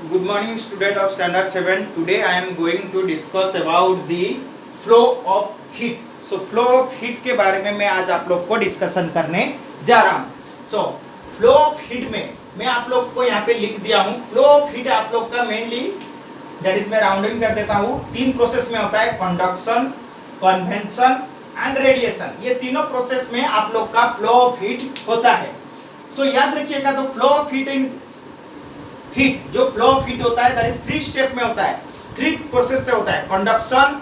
Good morning, student of standard 7. Today I am going to discuss about the flow of heat. So flow of heat के बारे में मैं आज आप लोग को डिस्कशन करने जा रहा हूँ. So flow of heat में मैं आप लोग को यहाँ पे लिख दिया हूँ. Flow of heat आप लोग का मेनली दैट इज मैं राउंडिंग कर देता हूँ. 3 प्रोसेस में होता है, कंडक्शन, कन्वेंशन एंड रेडिएशन. ये तीनों प्रोसेस में आप लोग का फ्लो ऑफ हीट होता है. सो याद रखिएगा, तो flow of heat in heat, जो फ्लो ऑफ हीट होता है दैट इज 3 स्टेप में होता है, 3 प्रोसेस से होता है, conduction,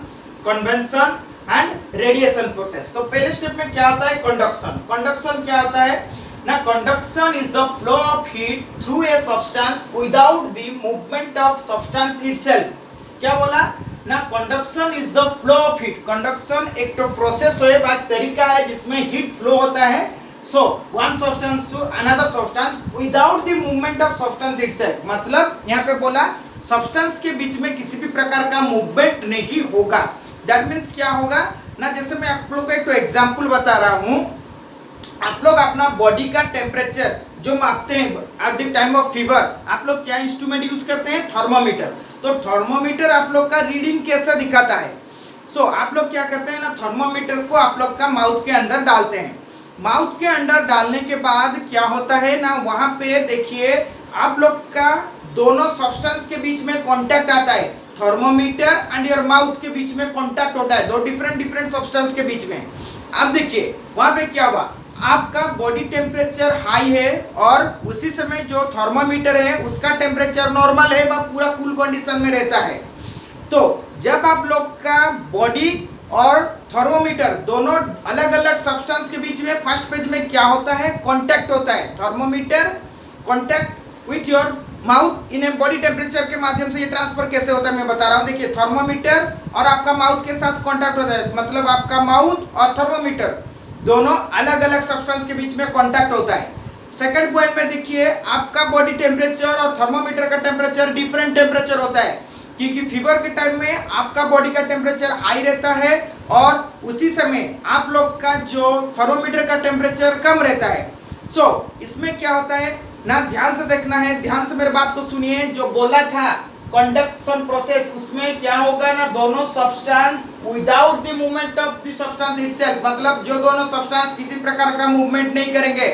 convention and radiation process. तो पहले स्टेप में क्या होता है, कंडक्शन. कंडक्शन क्या होता है ना, conduction is the flow of heat through a substance without the movement of substance itself. क्या बोला ना, conduction is the flow of heat. Conduction एक तो प्रोसेस है, एक तरीका है जिसमें हीट फ्लो होता है. So one substance to another substance without the movement of substance itself. मतलब यहाँ पे बोला substance के बीच में किसी भी प्रकार का मूवमेंट नहीं होगा. That means क्या होगा ना, जैसे मैं आप लोग को एक तो एग्जाम्पल बता रहा हूँ. आप लोग अपना बॉडी का टेम्परेचर जो मापते हैं eight the time of fever, आप लोग क्या इंस्ट्रूमेंट यूज करते हैं, थर्मोमीटर. तो थर्मोमीटर आप लोग का रीडिंग कैसा दिखाता है. सो आप लोग क्या करते हैं ना, थर्मोमीटर को आप लोग का माउथ के अंदर डालते हैं. माउथ के अंदर डालने के बाद क्या होता है ना, वहां पे देखिए आप लोग का दोनों सब्सटेंस के बीच में कांटेक्ट आता है. थर्मोमीटर एंड योर माउथ के बीच में कांटेक्ट होता है, दो डिफरेंट सब्सटेंस के बीच में. अब देखिए वहां पे क्या हुआ, आपका बॉडी टेम्परेचर हाई है और उसी समय जो थर्मोमीटर है उसका टेम्परेचर नॉर्मल है, वह पूरा कूल कंडीशन में रहता है. तो जब आप लोग का बॉडी और थर्मोमीटर दोनों अलग अलग सब्सटेंस के बीच में फर्स्ट पेज में क्या होता है, कांटेक्ट होता है. Thermometer contact with your mouth in a body temperature के माध्यम से ये ट्रांसफर कैसे होता है मैं बता रहा हूँ. देखिए थर्मोमीटर और आपका माउथ के साथ कांटेक्ट होता है, मतलब आपका माउथ और थर्मोमीटर दोनों अलग अलग सब्सटेंस के बीच में कांटेक्ट होता है. सेकंड पॉइंट में देखिए आपका बॉडी टेम्परेचर और थर्मोमीटर का टेम्परेचर डिफरेंट टेम्परेचर होता है, क्योंकि फीवर के टाइम में आपका बॉडी का टेम्परेचर हाई रहता है और उसी समय आप लोग का जो थर्मोमीटर का टेम्परेचर कम रहता है. सो इसमें क्या होता है ना, ध्यान से देखना है, ध्यान से मेरे बात को सुनिए. जो बोला था कंडक्शन प्रोसेस, उसमें क्या होगा ना, दोनों substance without the movement of the substance itself, मतलब जो दोनों सब्सटेंस किसी प्रकार का मूवमेंट नहीं करेंगे.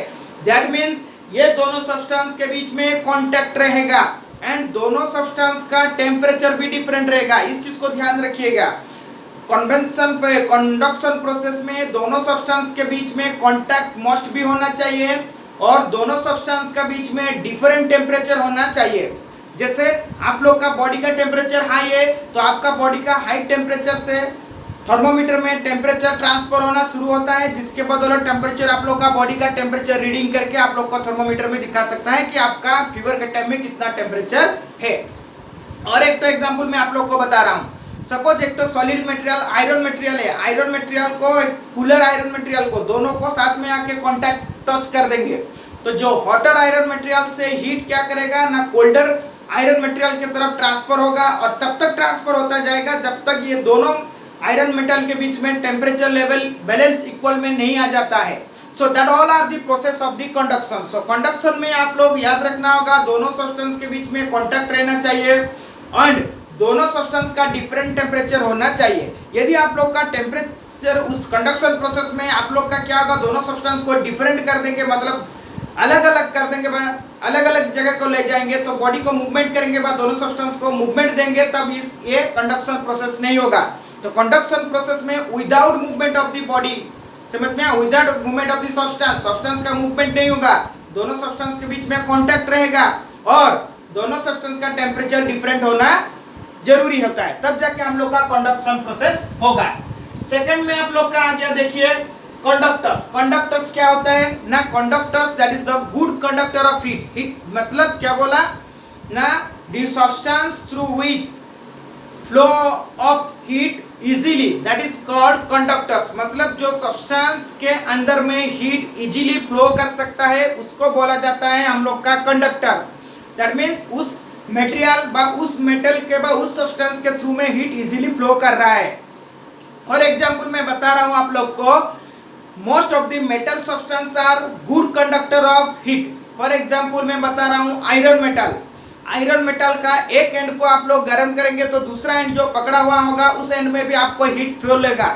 दैट मीन्स ये दोनों सब्सटेंस के बीच में कांटेक्ट रहेगा एंड दोनों सब्सटेंस का टेम्परेचर भी डिफरेंट रहेगा. इस चीज को ध्यान रखिएगा. कन्वेंशन पे कंडक्शन प्रोसेस में दोनों सब्सटेंस के बीच में कांटेक्ट मस्ट भी होना चाहिए और दोनों सब्सटेंस का बीच में डिफरेंट टेम्परेचर होना चाहिए. जैसे आप लोग का बॉडी का टेम्परेचर हाई है तो आपका बॉडी का हाई टेम्परेचर से थर्मोमीटर में टेम्परेचर ट्रांसफर होना शुरू होता है, जिसके बदौलत टेम्परेचर आप लोग का बॉडी का टेम्परेचर रीडिंग करके आप लोग को थर्मोमीटर में दिखा सकता है कि आपका फीवर के टाइम में कितना टेम्परेचर है. और एक तो एग्जांपल मैं आप लोग को बता रहा हूँ. सपोज एक तो सॉलिड मटेरियल आयरन मटेरियल है, आयरन मटेरियल को कूलर आयरन मटेरियल को दोनों को साथ में आके कांटेक्ट टच कर देंगे, तो जो हॉटर आयरन मटेरियल से हीट क्या करेगा ना, कोल्डर आयरन मटेरियल की तरफ ट्रांसफर होगा और तब तक ट्रांसफर होता जाएगा जब तक ये दोनों आयरन मेटल के बीच में टेम्परेचर लेवल बैलेंस इक्वल में नहीं आ जाता है. So that all are the process of the conduction. So conduction में आप लोग याद रखना होगा, दोनों सब्सटेंस के बीच में कांटेक्ट रहना चाहिए एंड दोनों सब्सटेंस का डिफरेंट टेम्परेचर होना चाहिए. यदि आप लोग का टेम्परेचर उस कंडक्शन प्रोसेस में आप लोग का क्या होगा, दोनों सब्सटेंस को डिफरेंट कर देंगे, मतलब अलग अलग कर देंगे, अलग अलग जगह को ले जाएंगे, तो बॉडी को मूवमेंट करेंगे, बाद दोनों सब्सटेंस को मूवमेंट देंगे, तब ये कंडक्शन प्रोसेस नहीं होगा. तो कंडक्शन प्रोसेस में without movement of the body, समझ में, without movement of the substance, substance का मूवमेंट नहीं होगा, दोनों सब्सटेंस के बीच में कांटेक्ट रहेगा और दोनों सब्सटेंस का टेम्परेचर डिफरेंट होना जरूरी होता है, तब जाके हम लोग का कंडक्शन प्रोसेस होगा. सेकंड में आप लोग का आ गया, देखिए कंडक्टर्स. कंडक्टर्स क्या होता है ना, conductors that is the good conductor of heat. Heat मतलब क्या बोला ना, the substance through which flow of heat easily, that is called conductors. मतलब जो सब्सटेंस के अंदर में हीट इजीली फ्लो कर सकता है उसको बोला जाता है हम लोग का कंडक्टर. दैट मीन्स उस मटेरियल बा उस मेटल के बा उस सब्सटेंस के थ्रू में हीट इजीली फ्लो कर रहा है. और एग्जांपल मैं बता रहा हूं आप लोग को, most of the metal substance are good conductor of heat. For example मैं बता रहा हूं आयरन मेटल. आयरन मेटल का एक एंड को आप लोग गर्म करेंगे तो दूसरा एंड जो पकड़ा हुआ होगा उस एंड में भी आपको हीट फ्लो लेगा,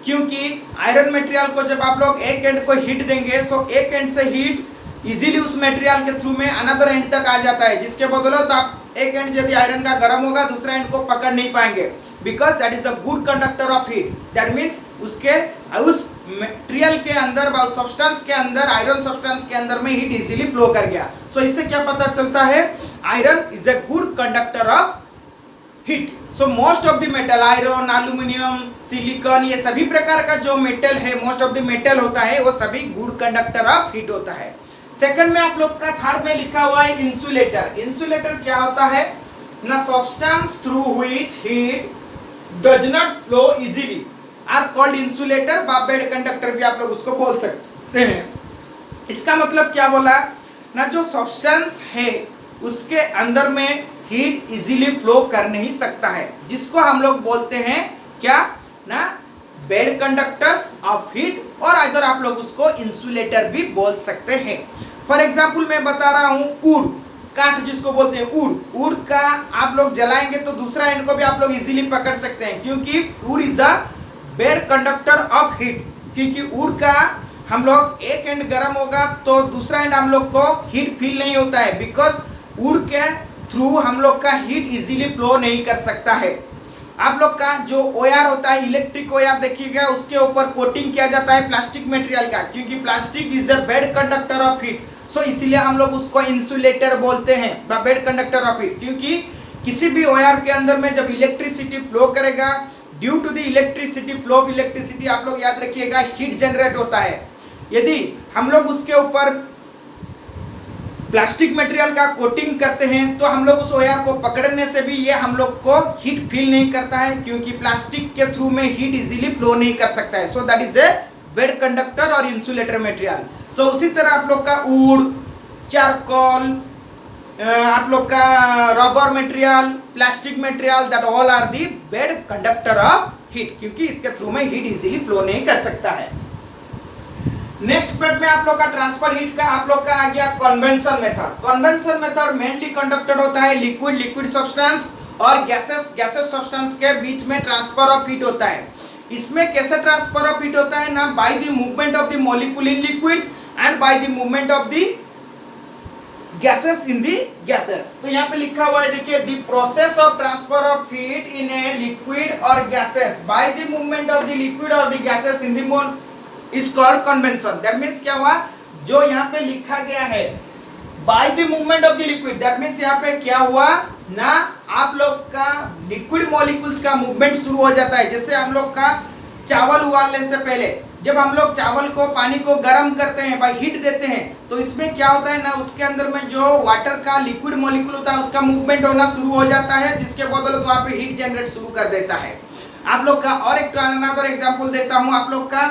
क्योंकि आयरन मटेरियल को जब आप लोग एक एंड को हीट देंगे सो एक एंड से हीट इजीली उस मटेरियल के थ्रू में अनदर एंड तक आ जाता है, जिसके बदौलत आप एक एंड यदि आयरन का गर्म होगा दूसरा एंड को पकड़ नहीं पाएंगे, because that is the good conductor of heat. That means उस मटेरियल के अंदर सब्सटेंस के अंदर आयरन सब्सटेंस के अंदर में हीट इजीली फ्लो कर गया। सो इससे क्या पता चलता है, iron is a good conductor of heat. So most of the metal, iron, aluminium, silicon, ये सभी प्रकार का जो मेटल है, मोस्ट ऑफ द मेटल होता है वो सभी गुड कंडक्टर ऑफ हीट होता है। सेकंड में आप लोग का थर्ड में लिखा हुआ है इंसुलेटर। इंसुलेटर क्या होता है ना, substance through which heat does not flow easily are called insulator, bad conductor भी आप लोग उसको बोल सकते हैं। इसका मतलब क्या बोला ना, जो सब्सटेंस है उसके अंदर में हीट इजीली फ्लो कर नहीं सकता है, जिसको हम लोग बोलते हैं क्या ना, बेड कंडक्टर्स ऑफ हीट, और अगर आप लोग उसको इंसुलेटर भी बोल सकते हैं। फॉर एग्जाम्पल मैं बता रहा हूँ वुड, काठ जिसको बोलते हैं वुड, वुड का आप लोग जलाएंगे तो दूसरा एंड को भी आप लोग इजीली पकड़ सकते हैं, क्योंकि would is a bad conductor of heat. क्योंकि वुड का हम लोग एक एंड गर्म होगा तो दूसरा एंड हम लोग को हीट फील नहीं होता है, बिकॉज वुड के थ्रू हम लोग का हीट इजीली फ्लो नहीं कर सकता है। आप लोग का जो ओयार होता है, इलेक्ट्रिक ओयार देखिएगा, उसके ऊपर कोटिंग किया जाता है प्लास्टिक मटेरियल का, क्योंकि plastic is a bad conductor of heat. So इसीलिए हम लोग उसको इंसुलेटर बोलते हैं, बेड कंडक्टर ऑफ हीट, क्योंकि किसी भी ओयार के अंदर में जब इलेक्ट्रिसिटी फ्लो करेगा, due to the electricity flow of electricity, आप लोग याद रखिएगा, हीट जनरेट होता है। यदि हम लोग उसके ऊपर प्लास्टिक मटेरियल का कोटिंग करते हैं तो हम लोग उस ओयार को पकड़ने से भी ये हम लोग को हीट फील नहीं करता है, क्योंकि प्लास्टिक के थ्रू में हीट इजीली फ्लो नहीं कर सकता है। So that is a bad conductor और इंसुलेटर मटेरियल। सो उसी तरह आप लोग का वुड, चारकोल, आप लोग का rubber material, plastic material, that all are the bad conductor of heat, क्योंकि इसके थ्रू में हीट इजीली फ्लो नहीं कर सकता है। नेक्स्ट पार्ट में आप लोग का ट्रांसफर हीट का आप लोग का आ गया convention method. Convention method mainly conducted होता है लिक्विड सब्सटेंस और गैसेस सब्सटेंस के बीच में ट्रांसफर ऑफ हीट होता है। इसमें कैसे ट्रांसफर ऑफ हीट होता है ना, by the movement of the molecule in liquids and by the movement of the gases in the gases. तो यहाँ पे लिखा हुआ है, देखिए, the process of transfer of heat in a liquid or gases by the movement of the liquid or the gases in the is called convention. That means क्या हुआ, जो यहाँ पे लिखा गया है by the movement of the liquid, that means यहाँ पे क्या हुआ ना, आप लोग का लिक्विड मॉलिक्यूल्स का मूवमेंट शुरू हो जाता है। जैसे हम लोग का चावल उबालने से पहले जब हम लोग चावल को, पानी को गर्म करते हैं, बाय हीट देते हैं, तो इसमें क्या होता है ना, उसके अंदर में जो वाटर का लिक्विड मॉलिक्यूल होता है उसका मूवमेंट होना शुरू हो जाता है, जिसके बदौलत वहाँ पे हीट जनरेट शुरू कर देता है। आप लोग का और एक अनदर एग्जांपल देता हूँ, आप लोग का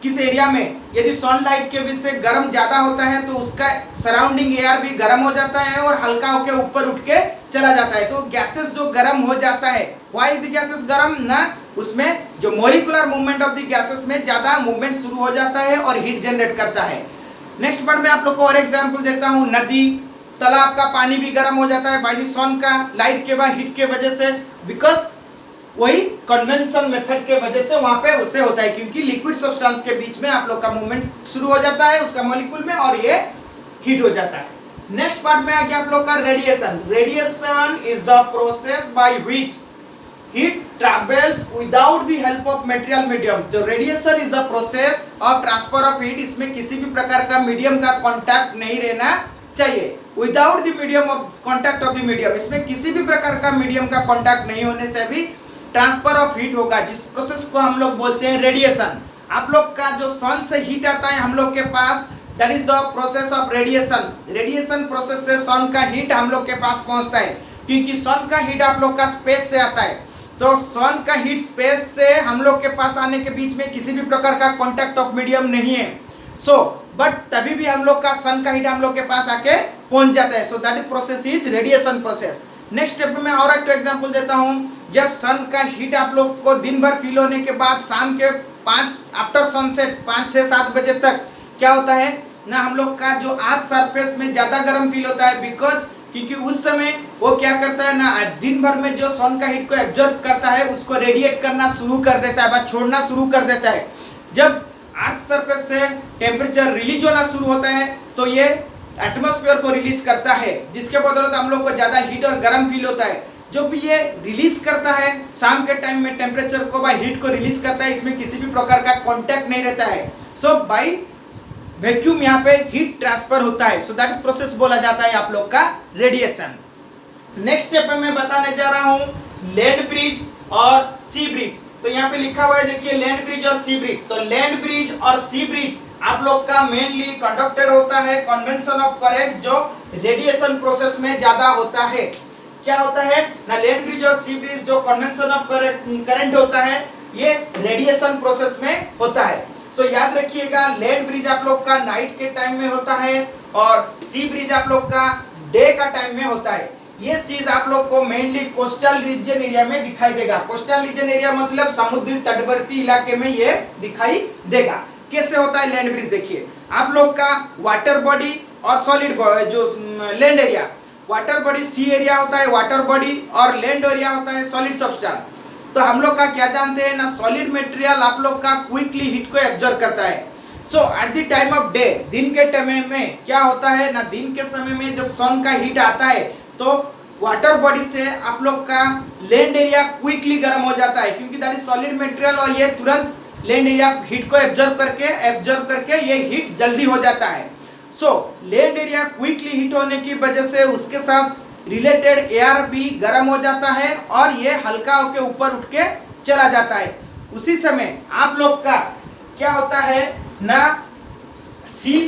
किस एरिया में यदि सनलाइट के वजह से गर्म ज्यादा होता है तो उसका सराउंडिंग एयर भी गर्म हो जाता है और हल्का होके ऊपर उठ के चला जाता है, तो गैसेस जो गर्म हो जाता है, व्हाई द गैसेस गर्म ना, उसमें जो molecular movement of the gases में ज्यादा मूवमेंट शुरू हो जाता है और हीट जनरेट करता है। नेक्स्ट पार्ट में आप लोग को और एग्जांपल देता हूँ, नदी, तालाब का पानी भी गर्म हो जाता है बाय द सन का लाइट के बाद हीट के वजह से, बिकॉज वही कन्वेंशन मेथड के वजह से वहां पे उससे होता है, क्योंकि लिक्विड सब्सटेंस के बीच में आप लोग का मूवमेंट शुरू हो जाता है उसका मॉलिक्यूल में और ये हीट हो जाता है। नेक्स्ट पार्ट में आ गया आप लोग का radiation. Radiation is the process by which heat travels without the help of material medium. तो radiation is the process of transfer of heat, इसमें किसी भी प्रकार का मीडियम का कॉन्टैक्ट नहीं रहना चाहिए, without the medium of contact of the medium, इसमें किसी भी प्रकार का मीडियम का कॉन्टैक्ट नहीं होने से भी ट्रांसफर ऑफ हीट होगा, जिस प्रोसेस को हम लोग बोलते हैं रेडिएशन। आप लोग का जो सन से हीट आता है हम लोग के पास, that is the process of radiation. Radiation process से सन का हीट हम लोग के पास पहुंचता है, क्योंकि सन का हीट आप लोग का स्पेस से आता है, तो सन का हीट स्पेस से हम लोग के पास आने के बीच में किसी भी प्रकार का कॉन्टैक्ट ऑफ मीडियम नहीं है। सो बट तभी भी हम लोग का सन का हीट हम लोग के पास आके पहुंच जाता है, so that is process is radiation process. Next step में और एक एग्जांपल देता हूं, जब सन का हीट आप लोग को दिन भर फील होने के बाद शाम के 5 आफ्टर सनसेट 5, 6, 7 बजे तक क्या होता है ना, हम लोग का जो आर्थ सरफेस में ज़्यादा गर्म फील होता है, बिकॉज क्योंकि उस समय वो क्या करता है ना, दिन भर में जो सन का हीट को एब्जॉर्ब करता है उसको रेडिएट करना शुरू कर देता है, छोड़ना शुरू कर देता है। जब अर्थ सरफेस से टेम्परेचर रिलीज होना शुरू होता है तो ये एटमॉस्फेयर को रिलीज करता है, जिसके बदौलत हम लोग को ज्यादा हीट और गर्म फील होता है। जो भी ये रिलीज करता है शाम के टाइम में टेम्परेचर को बाय हीट को रिलीज करता है, इसमें किसी भी प्रकार का कांटेक्ट नहीं रहता है। सो बाय वैक्यूम यहाँ पे हीट ट्रांसफर होता है। सो दैट प्रोसेस बोला जाता है आप लोग का रेडिएशन। नेक्स्ट स्टेप में मैं बताने जा रहा हूँ लैंड ब्रिज और सी ब्रिज। तो यहाँ पे लिखा हुआ है देखिए लैंड ब्रिज और सी ब्रिज। तो लैंड ब्रिज और सी ब्रिज आप लोग का मेनली कंडक्टेड होता है कन्वेंशन ऑफ करंट, जो रेडिएशन प्रोसेस में ज्यादा होता है। क्या होता है ना, लैंड ब्रिज और सी ब्रिज जो कन्वेंशन ऑफ करंट होता है ये रेडिएशन प्रोसेस में होता है। सो याद रखिएगा लैंड ब्रिज आप लोग का नाइट के टाइम में होता है और सी ब्रिज आप लोग का डे का टाइम में होता है। ये चीज आप लोग को मेनली कोस्टल रीजन एरिया में दिखाई देगा। कोस्टल रीजन एरिया मतलब समुद्री तटवर्ती इलाके में ये दिखाई देगा। कैसे होता है लैंड ब्रिज, देखिए आप लोग का वाटर बॉडी और सॉलिड जो लैंड एरिया, वाटर बॉडी सी एरिया होता है वाटर बॉडी और लैंड एरिया होता है सॉलिड सब्सटेंस। तो हम लोग का क्या जानते हैं ना, सॉलिड मटेरियल आप लोग का क्विकली हीट को एब्जॉर्ब करता है। So at the time of day, दिन के समय में क्या होता है ना, दिन के समय में जब सन का हीट आता है तो वाटर बॉडी से आप लोग का लैंड एरिया क्विकली गर्म हो जाता है, क्योंकि दैट इज सॉलिड मटेरियल और ये तुरंत लैंड एरिया हीट को एब्जॉर्ब करके ये हीट जल्दी हो जाता है। So land area quickly heat होने की वजह से उसके साथ रिलेटेड एयर भी गर्म हो जाता है और ये हल्का होके ऊपर उठ के चला जाता है। उसी समय आप लोग का क्या होता है ना, सी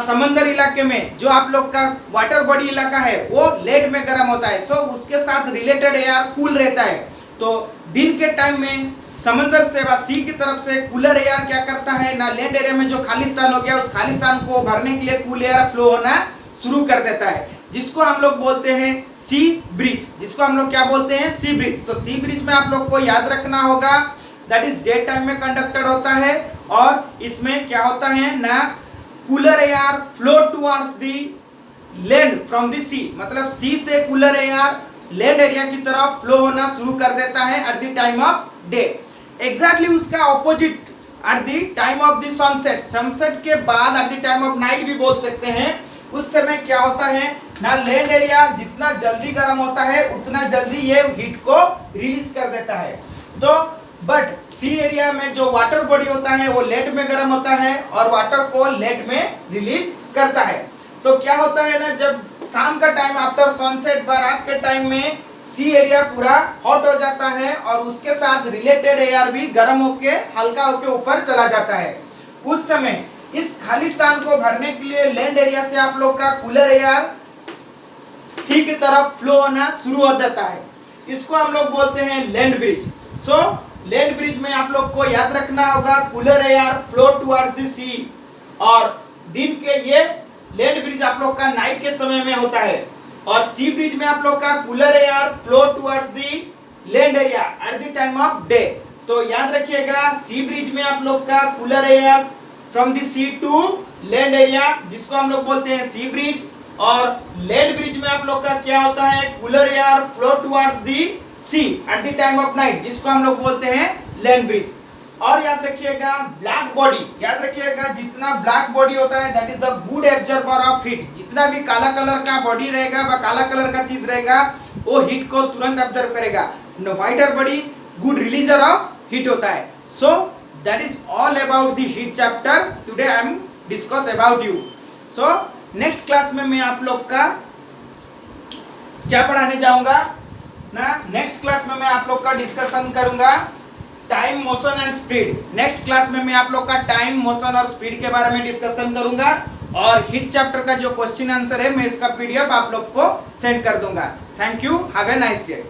समंदर इलाके में जो आप लोग का वाटर बॉडी इलाका है वो लेट में गर्म होता है। सो उसके साथ रिलेटेड एयर कूल रहता है। तो दिन के टाइम में समंदर से व सी की तरफ से कूलर एयर क्या करता है ना, लैंड एरिया में जो खाली स्थान हो गया उस खाली स्थान को भरने के लिए कूल एयर फ्लो होना शुरू कर देता है, जिसको हम लोग बोलते हैं सी ब्रिज। जिसको हम लोग क्या बोलते हैं, सी ब्रिज। तो सी ब्रिज में आप लोग को याद रखना होगा दैट इज डे टाइम में कंडक्टेड होता है और इसमें क्या होता है ना, cooler air flow towards the land from the sea, मतलब सी से कूलर एयर लैंड एरिया की तरफ फ्लो होना शुरू कर देता है at the time of day. Exactly उसका opposite at the time of the sunset, sunset के बाद at the time of night भी बोल सकते हैं। उस समय क्या होता है ना, लैंड एरिया जितना जल्दी गर्म होता है उतना जल्दी ये हीट को रिलीज कर देता है। तो बट सी एरिया में जो वाटर बॉडी होता है वो लेट में गर्म होता है और वाटर को लेट में रिलीज करता है। तो क्या होता है ना, जब शाम का टाइम आफ्टर सनसेट रात के टाइम में सी एरिया पूरा हॉट हो जाता है और उसके साथ रिलेटेड एयर भी गर्म होके हल्का होके ऊपर चला जाता है। उस समय इस खाली स्थान को भरने के लिए लैंड एरिया से आप लोग का कूलर एयर सी की तरफ फ्लो होना शुरू हो जाता है। इसको हम लोग बोलते हैं land breeze. So land breeze में आप लोग को याद रखना होगा cooler air flow towards the sea, और दिन के ये लैंड ब्रिज आप लोग का नाइट के समय में होता है और सी ब्रिज में आप लोग का cooler air flow towards the land area at the time of day. तो याद रखिएगा सी ब्रिज में आप लोग का cooler air from the sea to land area, जिसको हम लोग बोलते हैं सी ब्रिज, और लैंड ब्रिज में आप लोग का क्या होता है, cooler air flow towards the sea at the time of night, जिसको हम लोग बोलते हैं लैंड ब्रिज। और याद रखिएगा ब्लैक बॉडी, याद रखिएगा जितना ब्लैक बॉडी होता है that is the good absorber of heat. जितना भी काला कलर का बॉडी रहेगा व काला कलर का चीज रहेगा वो हीट को तुरंत एब्जॉर्ब करेगा। Whiter body good रिलीजर of heat होता है। So that is all about the heat chapter today I am discuss about you. So next class में मैं आप लोग का क्या पढ़ाने जाऊंगा ना, नेक्स्ट क्लास में मैं आप लोग का डिस्कशन करूंगा time, motion and speed. Next class में मैं आप लोग का टाइम, मोशन और स्पीड के बारे में डिस्कशन करूंगा और हिट चैप्टर का जो क्वेश्चन आंसर है मैं इसका पीडीएफ आप लोग को सेंड कर दूंगा। Thank you, have a nice day.